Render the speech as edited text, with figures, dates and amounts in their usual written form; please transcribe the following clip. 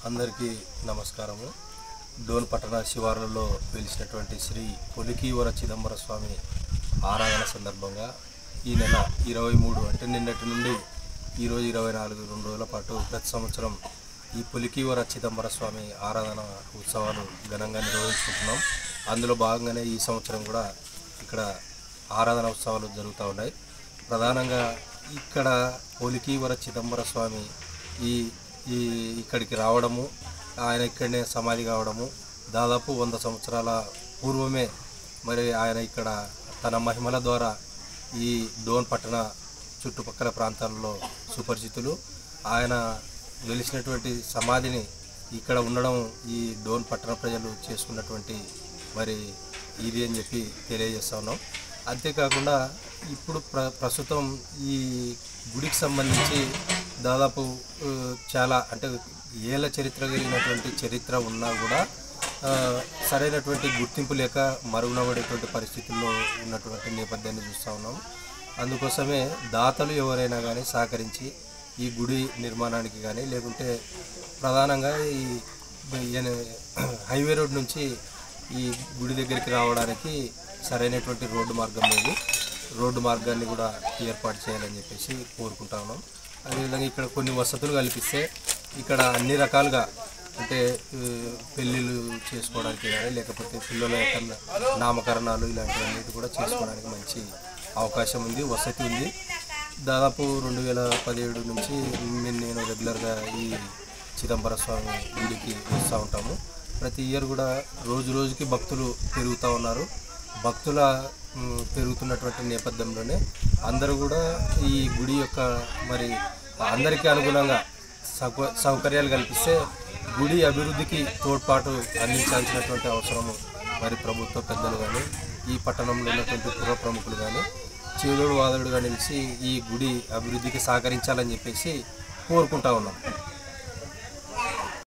అందరికీ నమస్కారము. డోన్ పట్టణ శివార్లలో వెలిసినటువంటి శ్రీ పొలికీవర చిదంబర స్వామి ఆరాధన సందర్భంగా ఈ నెల 23 అంటే నిన్నటి నుండి ఈరోజు 24 2 రోజుల పాటు ప్రతి సంవత్సరం ఈ పొలికీవర చిదంబర స్వామి ఆరాధన ఉత్సవాలు ఘనంగా నిర్వహించుకుంటున్నాం. అందులో భాగంగానే ఈ సంవత్సరం కూడా ఇక్కడ ఆరాధన ఉత్సవాలు జరుగుతూ ఉన్నాయి. ప్రధానంగా ఇక్కడ పొలికీవర చిదంబర స్వామి ఇక్కడికి రావడము, ఆయన ఇక్కడనే సమాధి కావడము దాదాపు 100 సంవత్సరాల పూర్వమే. మరి ఆయన ఇక్కడ తన మహిమల ద్వారా ఈ డోన్ పట్టణ చుట్టుపక్కల ప్రాంతాల్లో సుపరిచితులు. ఆయన వెలిసినటువంటి సమాధిని ఇక్కడ ఉండడం ఈ డోన్ పట్టణ ప్రజలు చేసుకున్నటువంటి మరి ఇది అని చెప్పి తెలియజేస్తా ఉన్నాం. అంతేకాకుండా ఇప్పుడు ప్రస్తుతం ఈ గుడికి సంబంధించి దాదాపు చాలా అంటే ఏళ్ళ చరిత్ర కలిగినటువంటి చరిత్ర ఉన్నా కూడా సరైనటువంటి గుర్తింపు లేక మరుగునబడేటువంటి పరిస్థితుల్లో ఉన్నటువంటి నేపథ్యాన్ని చూస్తూ ఉన్నాం. అందుకోసమే దాతలు ఎవరైనా కానీ సహకరించి ఈ గుడి నిర్మాణానికి కానీ, లేకుంటే ప్రధానంగా ఈ హైవే రోడ్ నుంచి ఈ గుడి దగ్గరికి రావడానికి సరైనటువంటి రోడ్డు మార్గం లేదు. రోడ్డు మార్గాన్ని కూడా ఏర్పాటు చేయాలని చెప్పేసి కోరుకుంటా ఉన్నాం. అదేవిధంగా ఇక్కడ కొన్ని వసతులు కల్పిస్తే ఇక్కడ అన్ని రకాలుగా అంటే పెళ్ళిళ్ళు చేసుకోవడానికి కానీ, లేకపోతే పిల్లల యొక్క నామకరణాలు ఇలాంటివన్నిటి కూడా చేసుకోవడానికి మంచి అవకాశం ఉంది, వసతి ఉంది. దాదాపు 2017 నుంచి నేను రెగ్యులర్గా ఈ చిదంబర స్వామి గుడికి వస్తూ ఉంటాము. ప్రతి ఇయర్ కూడా రోజు రోజుకి భక్తులు పెరుగుతూ ఉన్నారు. భక్తుల పెరుగుతున్నటువంటి నేపథ్యంలోనే అందరూ కూడా ఈ గుడి యొక్క మరి అందరికీ అనుగుణంగా సౌకర్యాలు కల్పిస్తే గుడి అభివృద్ధికి తోడ్పాటు అందించాల్సినటువంటి అవసరము మరి ప్రభుత్వ పెద్దలు కానీ, ఈ పట్టణంలో ఉన్నటువంటి పుర ప్రముఖులు కానీ చేదోడు వాదోడుగా నిలిచి ఈ గుడి అభివృద్ధికి సహకరించాలని చెప్పేసి కోరుకుంటా ఉన్నాం.